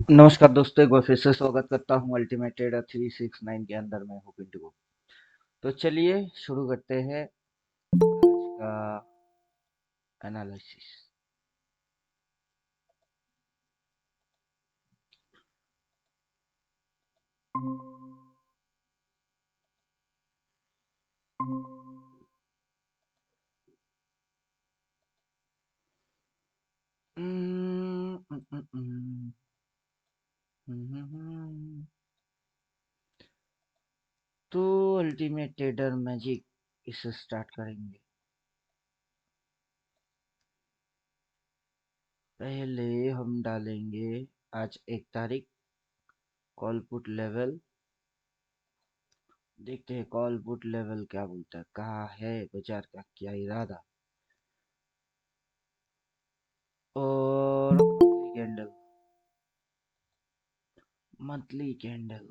नमस्कार दोस्तों, एक बार फिर से स्वागत करता हूँ अल्टीमेट ट्रेडर 369 के अंदर। मैं हूँ पिंटू को। तो चलिए शुरू करते हैं आज का एनालिसिस। हम्म, हम्म, हम्म, हम्म, हम्म। तो अल्टीमेट ट्रेडर मैजिक इसे स्टार्ट करेंगे। पहले हम डालेंगे आज 1 तारीख कॉल पुट लेवल। देखते हैं कॉल पुट लेवल क्या बोलता है, कहाँ है बाजार का क्या इरादा। और मंथली कैंडल।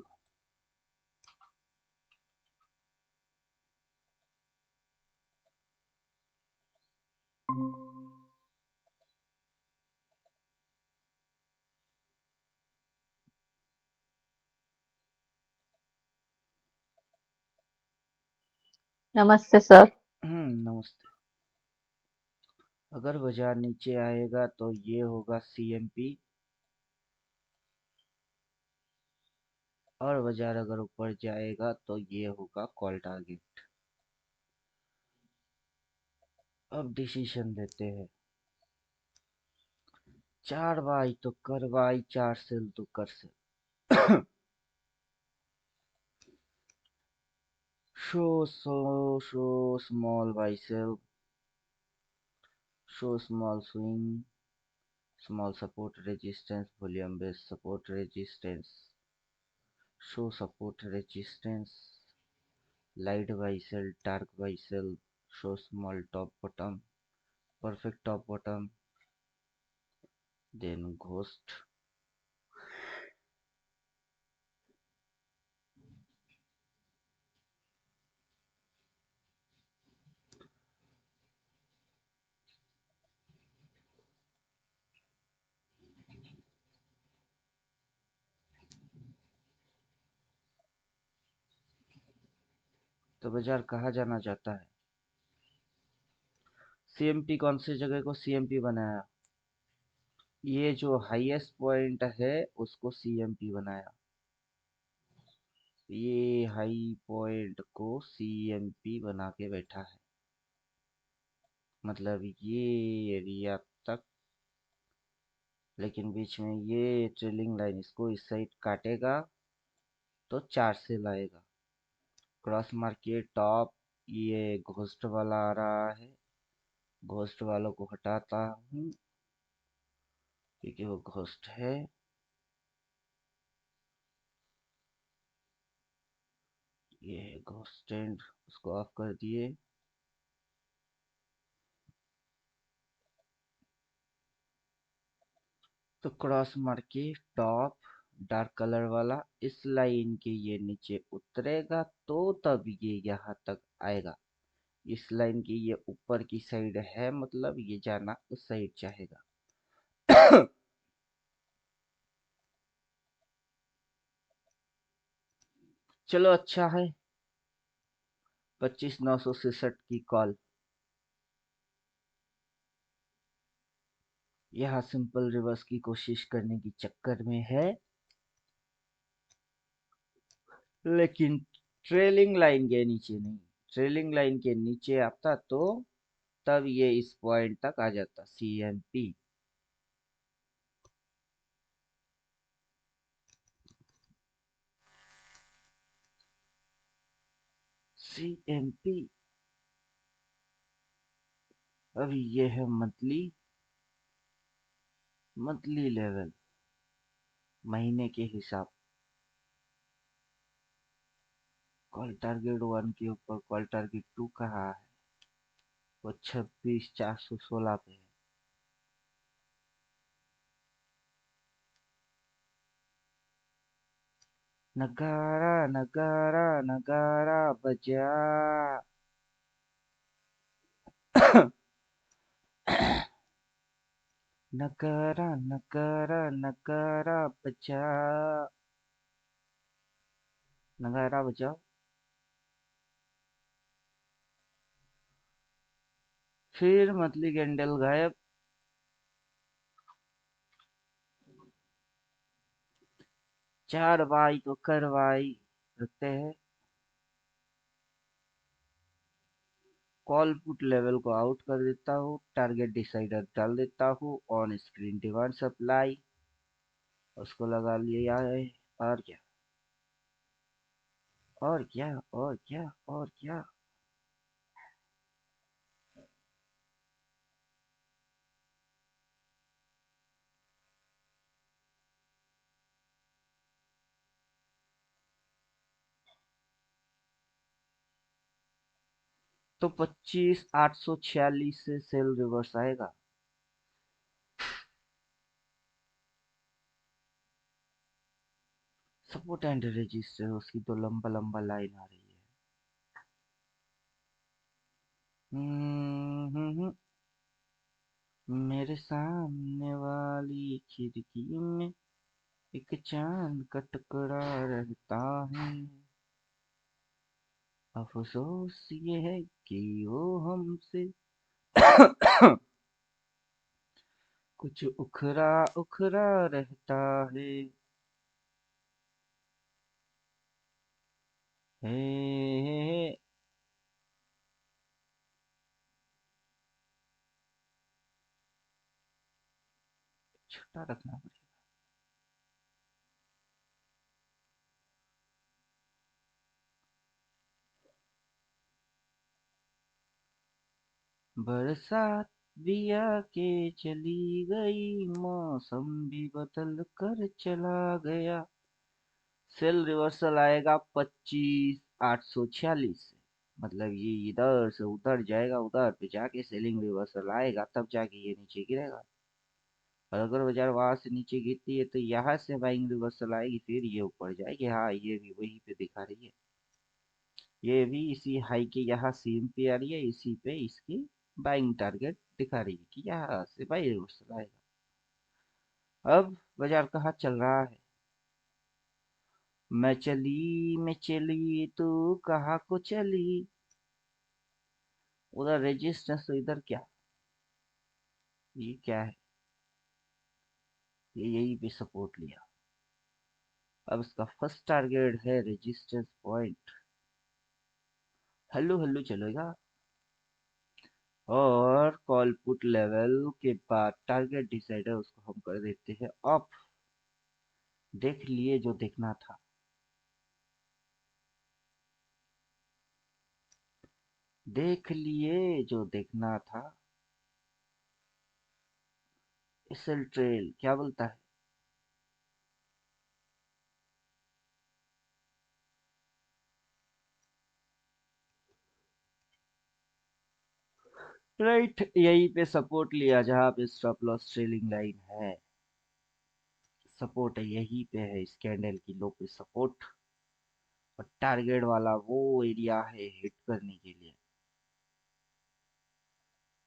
नमस्ते सर। नमस्ते। अगर बाजार नीचे आएगा तो ये होगा सीएमपी, और बाजार अगर ऊपर जाएगा तो ये होगा कॉल टारगेट। अब डिसीजन देते हैं। 4 बाई तो कर बाई, 4 सेल तो कर sell. Show small buy sell, show small swing, small support resistance, volume based support resistance, show support resistance, light buy sell, dark buy sell, show small top bottom, perfect top bottom, then ghost। तो बाजार कहाँ जाना चाहता है? CMP कौन सी जगह को CMP बनाया? ये जो हाईएस्ट पॉइंट है उसको सीएमपी बनाया। ये हाई पॉइंट को सीएमपी बना के बैठा है। मतलब ये एरिया तक, लेकिन बीच में ये ट्रेलिंग लाइन इसको इस साइड काटेगा तो 4 से लाएगा। क्रॉस मार्केट टॉप, ये घोस्ट वाला आ रहा है। घोस्ट वालों को हटाता हूँ क्योंकि वो घोस्ट है। ये घोस्ट स्टैंड, उसको ऑफ कर दिए। तो क्रॉस मार के टॉप डार्क कलर वाला इस लाइन के ये नीचे उतरेगा तो तब ये यहाँ तक आएगा। इस लाइन की ये ऊपर की साइड है, मतलब ये जाना उस साइड चाहेगा। चलो अच्छा है। 25,967 की कॉल। यहाँ सिंपल रिवर्स की कोशिश करने की चक्कर में है, लेकिन ट्रेलिंग लाइन के नीचे नहीं। ट्रेलिंग लाइन के नीचे आता तो तब ये इस पॉइंट तक आ जाता, सीएमपी। सीएमपी अभी ये है मंथली, मंथली लेवल, महीने के हिसाब। कॉल टारगेट 1 के ऊपर कॉल टारगेट 2 कहाँ है? वो 26,416 पे है। नगारा नगारा नगारा बजा। नगारा नगारा नगारा बजा, नगारा बजाओ। फिर मतली कैंडल गायब। चार बाई तो करवाई रखते हैं। कॉल पुट लेवल को आउट कर देता हूँ, टारगेट डिसाइडर डाल देता हूँ, ऑन स्क्रीन डिमांड सप्लाई उसको लगा लिया है। और क्या, और क्या, और क्या, और क्या। तो 25,846 से सेल रिवर्स आएगा। सपोर्ट एंड रेजिस्टेंस उसकी तो लंबा लंबा लाइन आ रही है। मेरे सामने वाली खिड़की में एक चांद का टुकड़ा रहता है। अफसोस ये है कि वो हमसे कुछ उखरा उखरा रहता है। हे छोटा रखना पड़ेगा। बरसात भी आके चली गई, मौसम भी बदल कर चला गया। सेल रिवर्सल आएगा 25,846 से। मतलब ये इधर से उधर जाएगा, उधर पे जाके सेलिंग रिवर्सल आएगा, तब जाके ये नीचे गिरेगा। और अगर बाजार वहां से नीचे गिरती है तो यहाँ से बाइंग रिवर्सल आएगी, फिर ये ऊपर जाएगी। हाँ, ये भी वही पे दिखा रही है। ये भी इसी हाई के यहाँ सेम पे आ रही है, इसी पे इसकी बाइंग टारगेट दिखा रही है कि यहाँ से बाई रिवर्सल आएगा। अब बाजार कहाँ चल रहा है? मैं चली तू कहाँ को चली। उधर रेजिस्टेंस तो इधर क्या, ये क्या है? ये यही पे सपोर्ट लिया। अब इसका फर्स्ट टारगेट है रेजिस्टेंस पॉइंट। हल्लू हल्लू चलेगा। और कॉल पुट लेवल के बाद टारगेट डिसाइडर उसको हम कर देते हैं ऑफ। देख लिए जो देखना था। देख लिए जो देखना था। एसएल ट्रेल क्या बोलता है? राइट, यही पे सपोर्ट लिया जहां पे स्टॉप लॉस ट्रेलिंग लाइन है। सपोर्ट है यही पे है, इस कैंडल की लो पे सपोर्ट। और टारगेट वाला वो एरिया है हिट करने के लिए।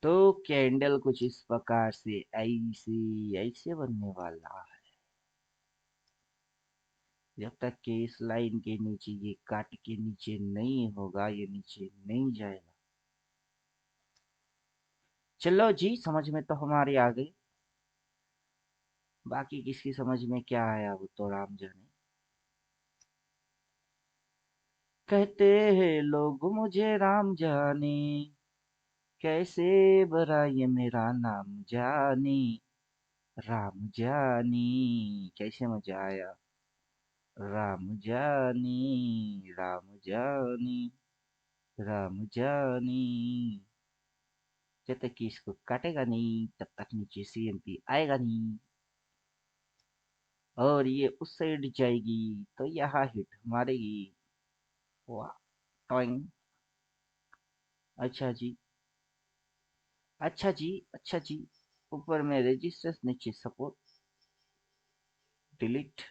तो कैंडल कुछ इस प्रकार से ऐसे ऐसे बनने वाला है। जब तक कि इस लाइन के नीचे ये काट के नीचे नहीं होगा, ये नीचे नहीं जाएगा। चलो जी, समझ में तो हमारे आ गई। बाकी किसकी समझ में क्या आया वो तो राम जाने। कहते हैं लोग मुझे राम जाने, कैसे भरा ये मेरा नाम जाने। राम जानी, कैसे मजा आया। राम जानी, राम जानी, राम जानी। जब तक कि इसको काटेगा नहीं तब तक नीचे सीएमपी आएगा नहीं। और ये उस साइड जाएगी तो यहाँ हिट मारेगी। वाह, टॉइंग। अच्छा जी, अच्छा जी, अच्छा जी। ऊपर में रेजिस्टेंस, नीचे सपोर्ट। डिलीट।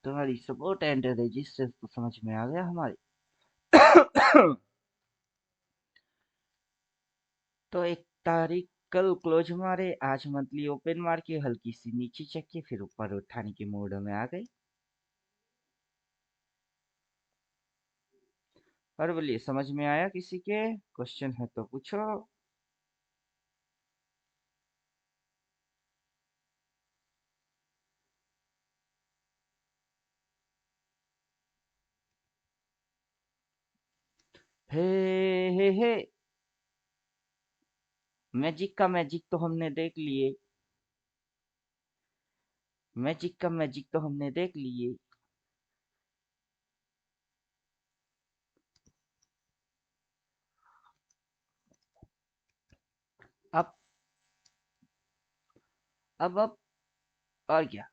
तुम्हारी सपोर्ट एंड रेजिस्टेंस तो समझ में आ गया हमारी। तो एक तारीख कल क्लोज मारे, आज मंथली ओपन मार के हल्की सी नीचे चेक के फिर ऊपर उठाने के मूड में आ गई। और बोलिए, समझ में आया किसी के? क्वेश्चन है तो पूछो। हे हे, मैजिक का मैजिक तो हमने देख लिए। मैजिक का मैजिक तो हमने देख लिए। अब अब और क्या?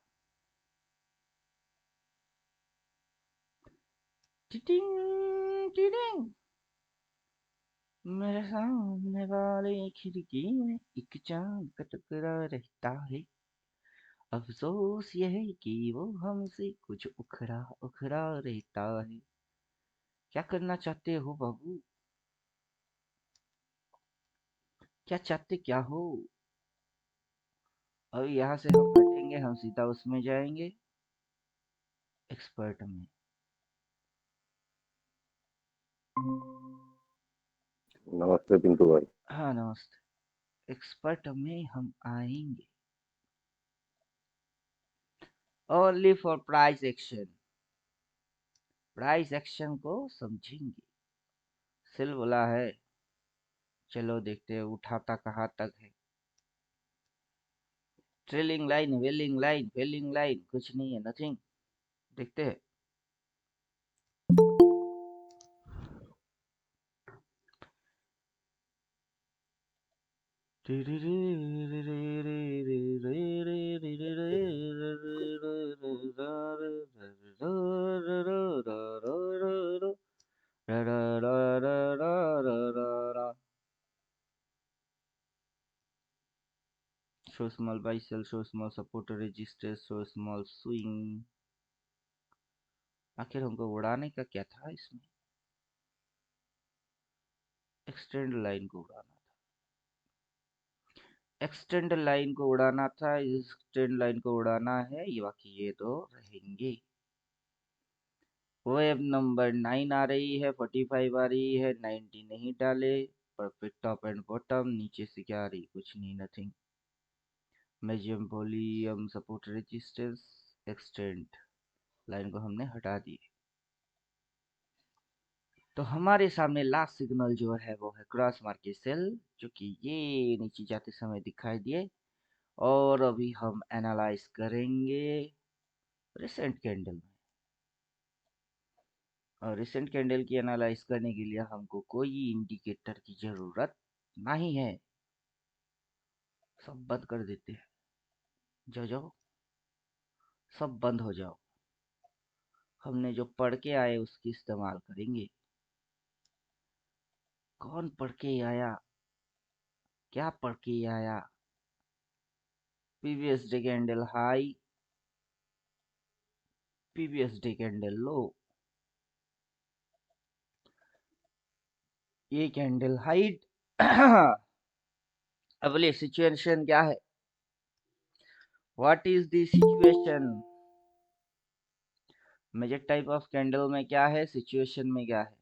टिटिंग टिटिंग। मेरे सामने वाली खिड़की में एक चांद का टुकड़ा रहता है। अफसोस यह है कि वो हमसे कुछ उखड़ा उखड़ा रहता है। क्या करना चाहते हो बाबू? क्या चाहते क्या हो? अब यहाँ से हम हटेंगे, हम सीधा उसमें जाएंगे, एक्सपर्ट में। नमस्ते पिंटू भाई। हाँ नमस्ते। एक्सपर्ट में हम आएंगे only for price action. Price action को समझेंगे। सिल बोला है, चलो देखते हैं उठाता कहाँ तक है। ट्रेलिंग लाइन, वेलिंग लाइन, फेलिंग लाइन, कुछ नहीं है, नथिंग। देखते हैं। Show small buy sell, show small support resistance, show small swing। आखिर हमको उड़ाने का क्या था इसमें? एक्सटेंड लाइन को उड़ाना था। एक्सटेंड लाइन को उड़ाना था, एक्सटेंड लाइन को उड़ाना है, ये बाकी ये तो रहेंगे। वेब नंबर 9 आ रही है, 45 आ रही है, 90 नहीं डाले। Perfect top and bottom. नीचे से क्या आ रही? कुछ नहीं, nothing. Maximum volume, support resistance, extend line को हमने हटा दी। तो हमारे सामने लास्ट सिग्नल जो है वो है क्रॉस मार्केट सेल, जो कि ये नीचे जाते समय दिखाई दिए। और अभी हम एनालाइज करेंगे रिसेंट कैंडल में। और रिसेंट कैंडल की एनालाइज करने के लिए हमको कोई इंडिकेटर की जरूरत नहीं है। सब बंद कर देते हैं। जाओ जाओ, सब बंद हो जाओ। हमने जो पढ़ के आए उसकी इस्तेमाल करेंगे। कौन पढ़ के आया? क्या पढ़ के आया? Previous day candle high, previous day candle low, ये कैंडल हाइट। अब बोलिए सिचुएशन क्या है? What is the situation? Major type of candle में क्या है, सिचुएशन में क्या है?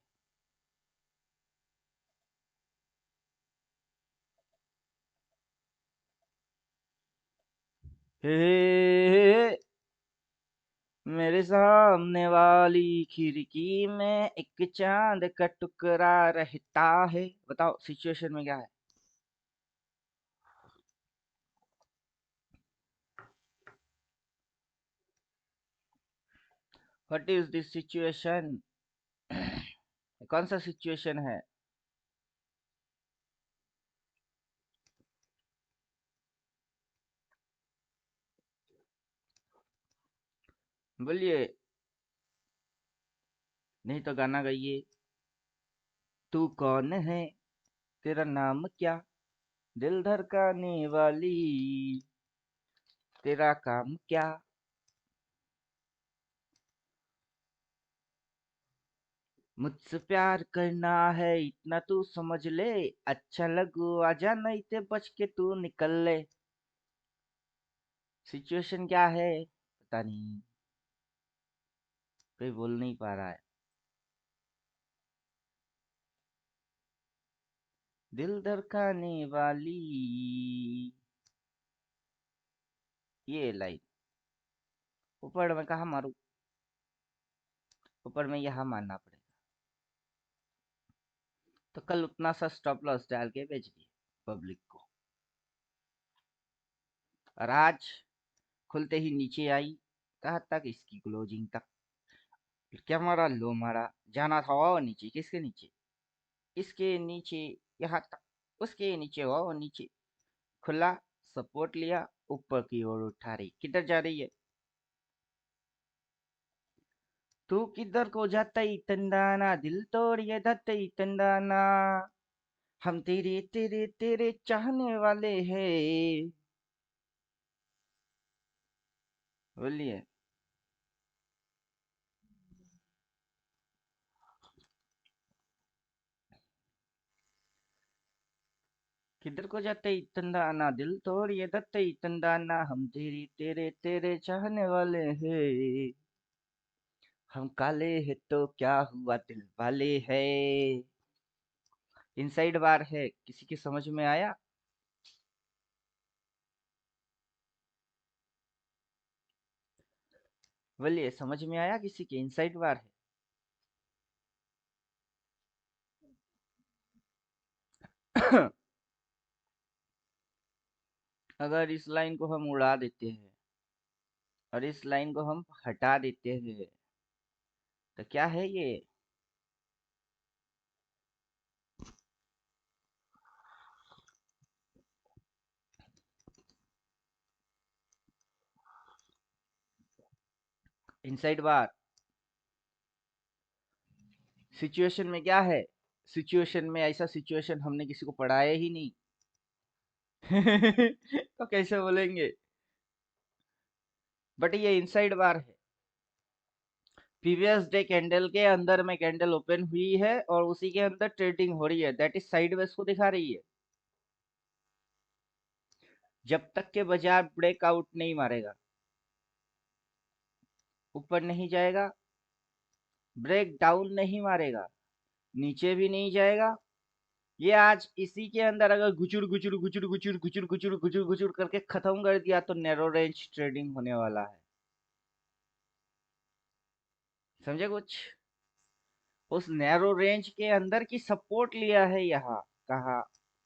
हे, मेरे सामने वाली खिड़की में एक चांद का टुकड़ा रहता है। बताओ सिचुएशन में क्या है? What is this situation? कौन सा सिचुएशन है? बोलिए, नहीं तो गाना गाइए। तू कौन है, तेरा नाम क्या, दिल धड़काने वाली, तेरा काम क्या? मुझसे प्यार करना है इतना तू समझ ले, अच्छा लगू आजा नहीं ते बच के तू निकल ले। सिचुएशन क्या है पता नहीं, कोई बोल नहीं पा रहा है। दिल धड़काने वाली ये लाइन, ऊपर में कहा मारू, ऊपर में यहाँ मारना पड़ेगा। तो कल उतना सा स्टॉप लॉस डाल के बेच दिए पब्लिक को, और आज खुलते ही नीचे आई, कहा तक इसकी क्लोजिंग तक। क्या मारा, लो मारा, जाना था वो नीचे, किसके नीचे, इसके नीचे, यहाँ तक, उसके नीचे वो नीचे, खुला, सपोर्ट लिया, ऊपर की ओर उठा रही। किधर जा रही है, तू किधर को जाता ही तंदाना, दिल तोड़िए धरते तंदाना, हम तेरे तेरे तेरे चाहने वाले हैं। बोलिए। किधर को जाते ही तंदाना, दिल तोड़िए धरते ही तंदाना, हम तेरे तेरे तेरे चाहने वाले हैं। हम काले हैं तो क्या हुआ, दिल वाले हैं। इनसाइड बार है, किसी की समझ में आया? बोलिए, समझ में आया किसी के? इनसाइड बार है। अगर इस लाइन को हम उड़ा देते हैं और इस लाइन को हम हटा देते हैं तो क्या है ये? इनसाइड बार। सिचुएशन में क्या है? सिचुएशन में ऐसा सिचुएशन हमने किसी को पढ़ाया ही नहीं। तो कैसे बोलेंगे? बट ये इनसाइड बार है। प्रीवियस डे कैंडल के अंदर में कैंडल ओपन हुई है और उसी के अंदर ट्रेडिंग हो रही है, दैट इज साइडवेज को दिखा रही है। जब तक के बाजार ब्रेकआउट नहीं मारेगा, ऊपर नहीं जाएगा, ब्रेक डाउन नहीं मारेगा, नीचे भी नहीं जाएगा, ये आज इसी के अंदर अगर गुचुर गुचुर गुचुर गुचुर गुचुर गुचुर गुचुर गुचुर करके खत्म कर दिया तो नैरो रेंज ट्रेडिंग होने वाला है। समझे कुछ? उस नैरो रेंज के अंदर की सपोर्ट लिया है यहाँ, कहा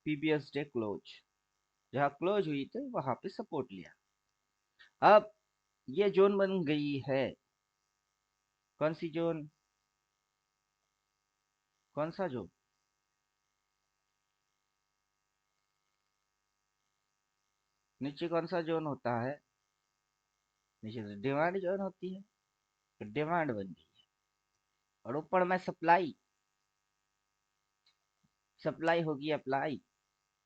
पीबीएस डे क्लोज, जहाँ क्लोज हुई थी वहां पे सपोर्ट लिया। अब ये जोन बन गई है। कौन सी जोन? कौन सा जोन? नीचे कौन सा जोन होता है? नीचे तो डिमांड जोन होती है, तो डिमांड बन गई है। और ऊपर में सप्लाई, सप्लाई होगी अप्लाई,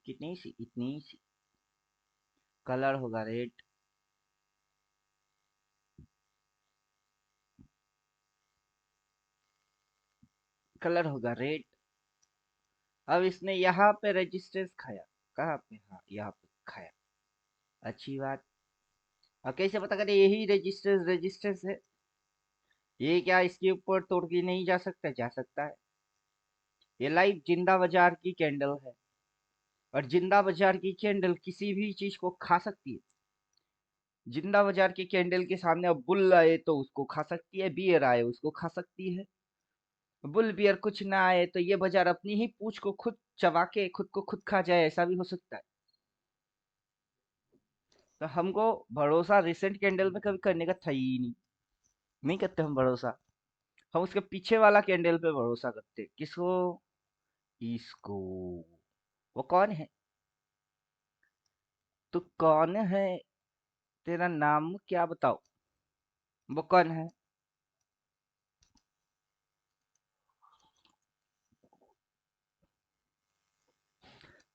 कितनी सी, इतनी सी। कलर होगा रेड, कलर होगा रेड। अब इसने यहाँ पे रेजिस्टेंस खाया, कहाँ पे? हाँ, यहाँ पे खाया। अच्छी बात। अब कैसे पता करें यही रेजिस्टेंस रेजिस्टेंस है? ये क्या इसके ऊपर तोड़ के नहीं जा सकता? जा सकता है। ये लाइव जिंदा बाजार की कैंडल है, और जिंदा बाजार की कैंडल किसी भी चीज को खा सकती है। जिंदा बाजार की कैंडल के सामने अब बुल आए तो उसको खा सकती है, बियर आए उसको खा सकती है। बुल बियर कुछ ना आए तो ये बाजार अपनी ही पूंछ को खुद चबा के खुद को खुद खा जाए, ऐसा भी हो सकता है। तो हमको भरोसा रिसेंट कैंडल में कभी करने का था ही नहीं। नहीं करते हम भरोसा। हम उसके पीछे वाला कैंडल पे भरोसा करते। किसको? इसको। वो कौन है? तू कौन है? तेरा नाम क्या बताओ? वो कौन है?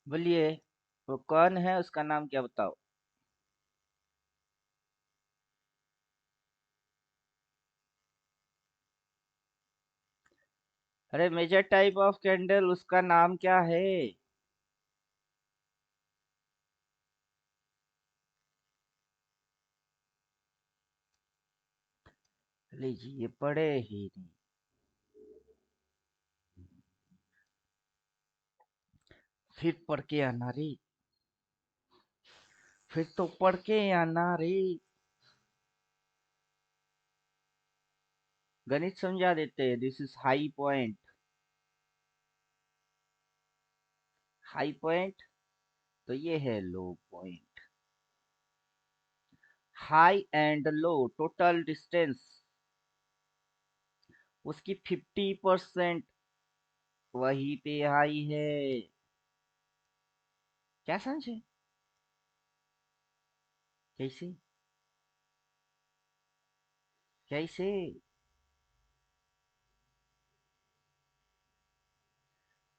बोलिए, वो कौन है, उसका नाम क्या बताओ? अरे मेजर टाइप ऑफ कैंडल, उसका नाम क्या है? लीजिए, पढ़े ही नहीं। फिर पढ़ के आना रे, फिर तो पढ़ के आना रे। गणित समझा देते हैं। This is high point. High point तो ये है low point. High and low total distance उसकी 50% वहीं पे हाई है। क्या समझे? कैसे? कैसे?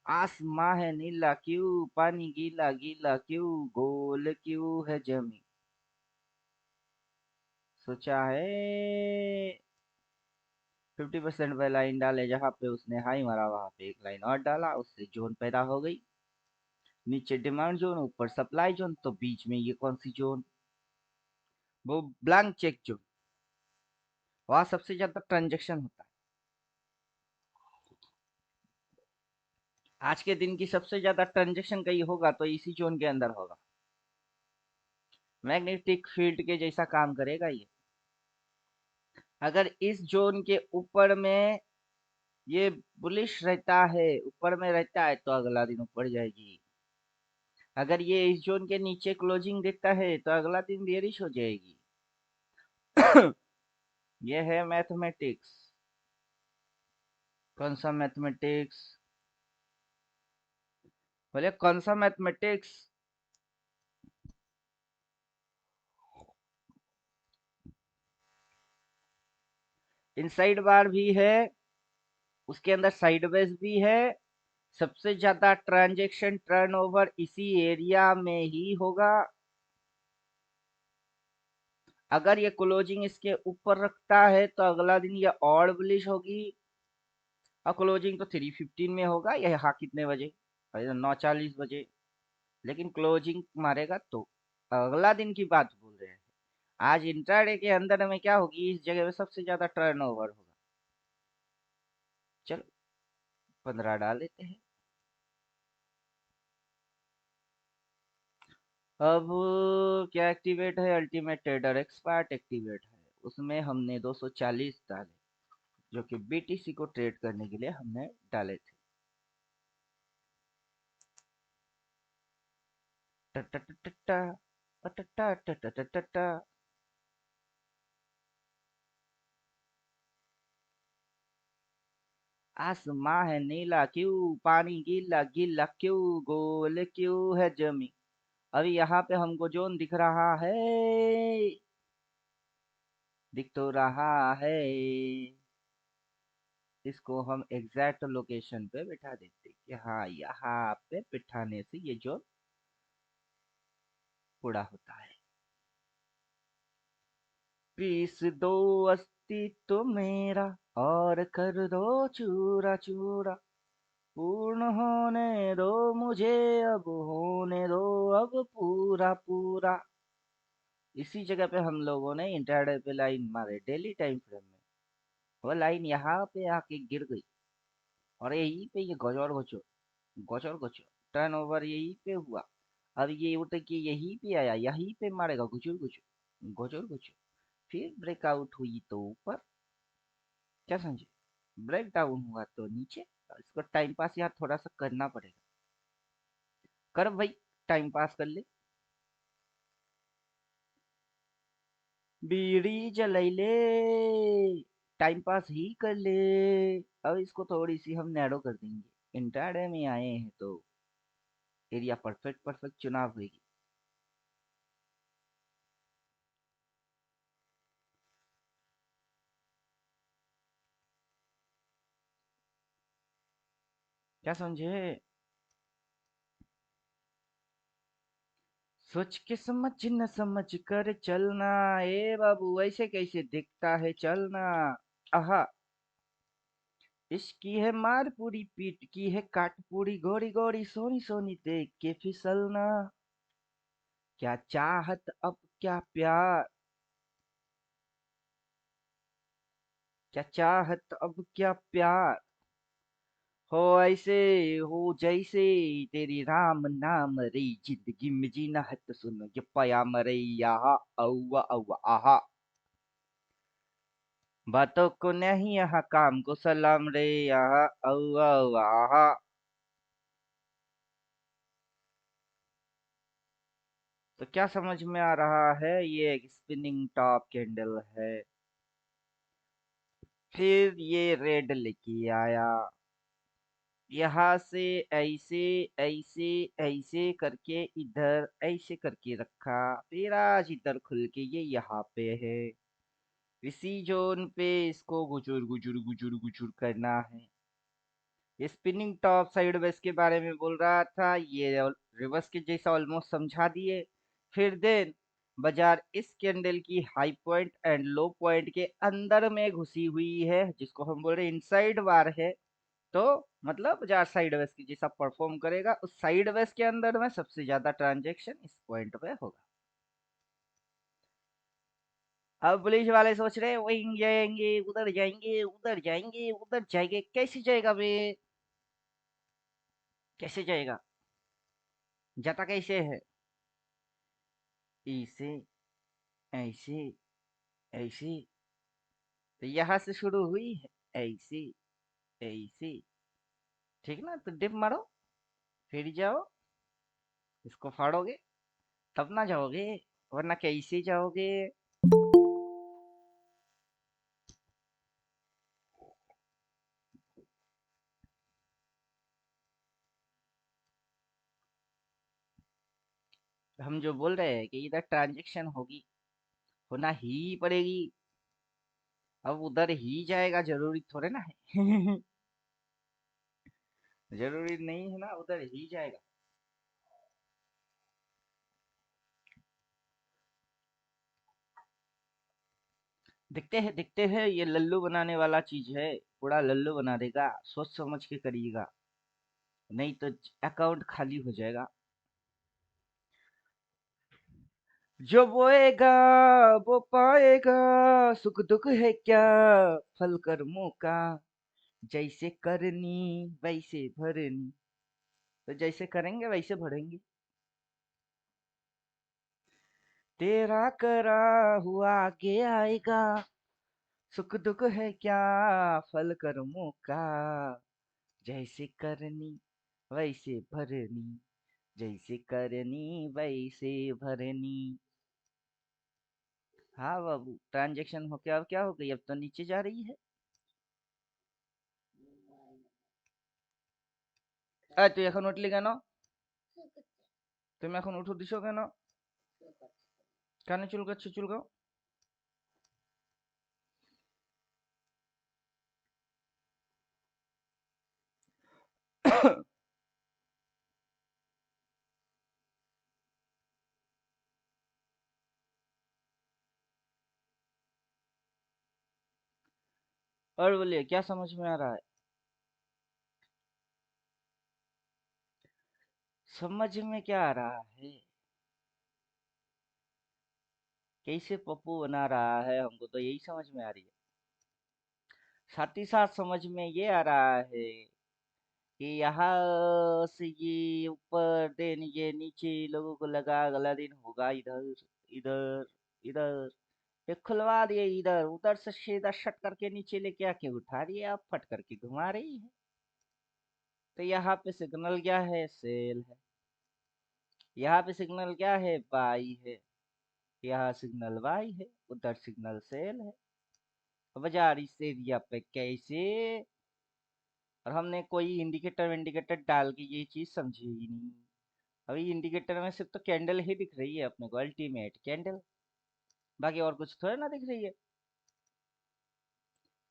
आसमां है नीला क्यों, पानी गीला गीला क्यों, गोल क्यों है जमी। सोचा है। 50% पे लाइन डाले, जहां पे उसने हाई मारा वहां पे एक लाइन और डाला, उससे जोन पैदा हो गई। नीचे डिमांड जोन, ऊपर सप्लाई जोन, तो बीच में ये कौन सी जोन? वो ब्लैंक चेक जोन। वहां सबसे ज्यादा ट्रांजेक्शन होता है। आज के दिन की सबसे ज्यादा ट्रांजेक्शन कहीं होगा तो इसी जोन के अंदर होगा। मैग्नेटिक फील्ड के जैसा काम करेगा ये। अगर इस जोन के ऊपर में ये बुलिश रहता है, ऊपर में रहता है, तो अगला दिन ऊपर जाएगी। अगर ये इस जोन के नीचे क्लोजिंग देता है तो अगला दिन बेरिश हो जाएगी। ये है मैथमेटिक्स। कौन सा मैथमेटिक्स? बोले कौन सा मैथमेटिक्स? इनसाइड बार भी है, उसके अंदर साइडवेज भी है। सबसे ज्यादा ट्रांजैक्शन टर्नओवर इसी एरिया में ही होगा। अगर ये क्लोजिंग इसके ऊपर रखता है तो अगला दिन ये और बुलिश होगी। और क्लोजिंग तो 3:15 में होगा, ये यहाँ कितने बजे? 9:40 बजे। लेकिन क्लोजिंग मारेगा तो अगला दिन की बात बोल रहे हैं। आज इंट्राडे के अंदर में क्या होगी, इस जगह में सबसे ज्यादा टर्नओवर होगा। चलो 15 डाल लेते हैं। अब क्या एक्टिवेट है? अल्टीमेट ट्रेडर एक्सपर्ट एक्टिवेट है। उसमें हमने 240 डाले, जो कि बीटीसी को ट्रेड करने के लिए हमने डाले थे। टटटटटा, टटटटटटटटा। आसमां है नीला क्यों, पानी गीला गीला क्यों, गोल क्यों है जमी। अभी यहाँ पे हमको जोन दिख रहा है, दिख तो रहा है। इसको हम एग्जैक्ट लोकेशन पे बिठा देते कि हाँ, यहाँ पे बिठाने से ये जोन पूरा होता है। पीस दो अस्तित्व मेरा और कर दो चूरा चूरा। पूर्ण होने दो मुझे, अब होने दो अब पूरा पूरा। इसी जगह पे हम लोगों ने इंटरडे पे लाइन मारे डेली टाइम फ्रेम में। वो लाइन यहाँ पे आके गिर गई और यहीं पे ये गजौर गजो, गजौर गजो टर्न ओवर यहीं पे हुआ। अब ये उठ के यहीं पे आया, यहीं पे मारेगा गुजुर गुजु, गजौर गजो। फिर ब्रेकआउट हुई तो ऊपर। क्या समझे? ब्रेक डाउन हुआ तो नीचे। इसको टाइम पास यहाँ थोड़ा सा करना पड़ेगा। कर भाई, टाइम पास कर ले। बीड़ी जलैले, टाइम पास ही कर ले। अब इसको थोड़ी सी हम नैरो कर देंगे। इंट्राडे में आए हैं तो एरिया परफेक्ट परफेक्ट चुनाव होगी। क्या समझे? सोच के समझ न समझ कर चलना। ए बाबू, ऐसे कैसे दिखता है चलना। आहा। इसकी है मार पूरी पीट की है काट पूरी गोरी गोरी सोनी सोनी देख के फिसलना। क्या चाहत अब क्या प्यार, क्या चाहत अब क्या प्यार, हो ऐसे हो जैसे तेरी राम नाम रे जिंदगी में जीना है तो सुन ये पयाम रे यहाँ औवा औवा आहा। बातों को नहीं यहाँ काम को सलाम रे यहाँ औवा औवा आहा। तो क्या समझ में आ रहा है, ये एक स्पिनिंग टॉप कैंडल है। फिर ये रेड लेके आया, यहाँ से ऐसे ऐसे ऐसे करके इधर ऐसे करके रखा, फिर आज इधर खुल के ये यहाँ पे है। इसी जोन पे इसको गुजुर गुजुर गुजुर गुजुर करना है। ये स्पिनिंग टॉप साइड वेस्ट के बारे में बोल रहा था, ये रिवर्स के जैसा ऑलमोस्ट समझा दिए। फिर देन बाजार इस कैंडल की high point and low point के अंदर में घुसी हुई है, जिसको हम बोल रहे हैं इनसाइड वार है। तो मतलब बाजार साइड वेस्ट की जैसा परफॉर्म करेगा, उस साइड वेस्ट के अंदर में सबसे ज्यादा ट्रांजेक्शन इस पॉइंट पे होगा। अब पुलिस वाले सोच रहे हैं वहीं जाएंगे उधर जाएंगे उधर जाएंगे उधर जाएंगे, कैसे जाएगा बे, कैसे जाएगा, जाता कैसे है, ऐसे ऐसे ऐसे। तो यहाँ से शुरू हुई है ऐसे ऐसे, ठीक ना। तो डिप मारो, फिर जाओ, इसको फाड़ोगे तब ना जाओगे, वरना कैसे जाओगे। हम जो बोल रहे हैं कि इधर ट्रांजेक्शन होगी, होना ही पड़ेगी। अब उधर ही जाएगा जरूरी थोड़े ना है जरूरी नहीं है ना उधर ही जाएगा। दिखते हैं, ये लल्लू बनाने वाला चीज है, पूरा लल्लू बना देगा, सोच समझ के करिएगा, नहीं तो अकाउंट खाली हो जाएगा। जो बोएगा वो पाएगा, सुख दुख है क्या फल कर्मों का, जैसे करनी वैसे भरनी। तो जैसे करेंगे वैसे भरेंगे। तेरा करा हुआ आगे आएगा, सुख दुख है क्या फल कर्मों का, जैसे करनी वैसे भरनी, जैसे करनी वैसे भरनी। हाँ बाबू, ट्रांजेक्शन हो क्या, अब क्या हो गई, अब तो नीचे जा रही है। তুই এখন উঠলি কেন, তুমি এখন উঠো দিছো কেন, কানে চুলকাচ্ছে চুলকাও। और बोलिए क्या समझ में आ रहा है। समझ में क्या आ रहा है, कैसे पप्पू बना रहा है, हमको तो यही समझ में आ रही है। साथ ही साथ समझ में ये आ रहा है कि यहाँ से ये ऊपर देन ये नीचे लोगों को लगा अगला दिन होगा इधर इधर इधर, ये खुलवा दिए इधर उधर से सीधा शट करके नीचे लेके आके उठा रही है, अब फट करके घुमा रही है। तो यहाँ पे सिग्नल क्या है, सेल है। यहाँ पे सिग्नल क्या है, बाई है। यहाँ सिग्नल बाई है, उधर सिग्नल सेल है। बाजार इस एरिया पे कैसे, और हमने कोई इंडिकेटर विंडिकेटर डाल के ये चीज समझी ही नहीं। अभी इंडिकेटर में सिर्फ तो कैंडल ही दिख रही है अपने को, अल्टीमेट कैंडल, बाकी और कुछ थोड़ा ना दिख रही है।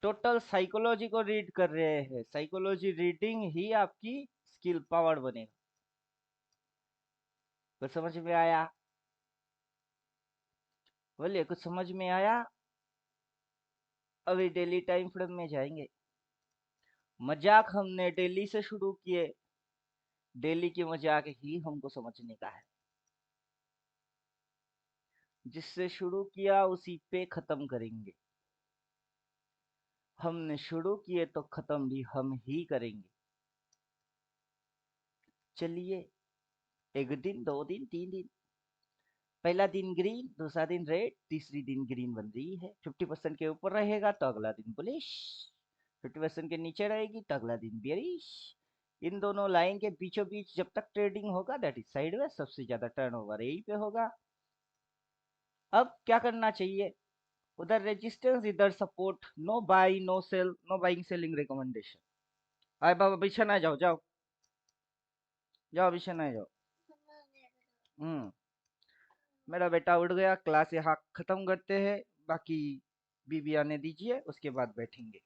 टोटल साइकोलॉजी को रीड कर रहे हैं, साइकोलॉजी रीडिंग ही आपकी स्किल पावर बनेगा। कुछ समझ में आया, बोलिए कुछ समझ में आया। अभी डेली टाइम फ्रेम में जाएंगे, मजाक हमने डेली से शुरू किए, डेली की मजाक ही हमको समझने का है। जिससे शुरू किया उसी पे खत्म करेंगे। हमने शुरू किए तो खत्म भी हम ही करेंगे। चलिए, एक दिन, 2 दिन, 3 दिन, पहला दिन ग्रीन, दूसरा दिन रेड, तीसरी दिन ग्रीन बन रही है। 50% के ऊपर रहेगा तो अगला दिन बुलिश, 50% के नीचे रहेगी तो अगला दिन बेरिश। इन दोनों लाइन के बीचों बीच जब तक ट्रेडिंग होगा दैट इज साइडवेज, सबसे ज्यादा टर्नओवर यही पे होगा। अब क्या करना चाहिए? उधर रेजिस्टेंस, इधर support, no buy no sell, no buying selling recommendation. आए बाबा बिछाना, जाओ जाओ जाओ, बिछाना जाओ। मेरा बेटा उठ गया, क्लास यहाँ खत्म करते हैं, बाकी बीबी आने दीजिए, उसके बाद बैठेंगे।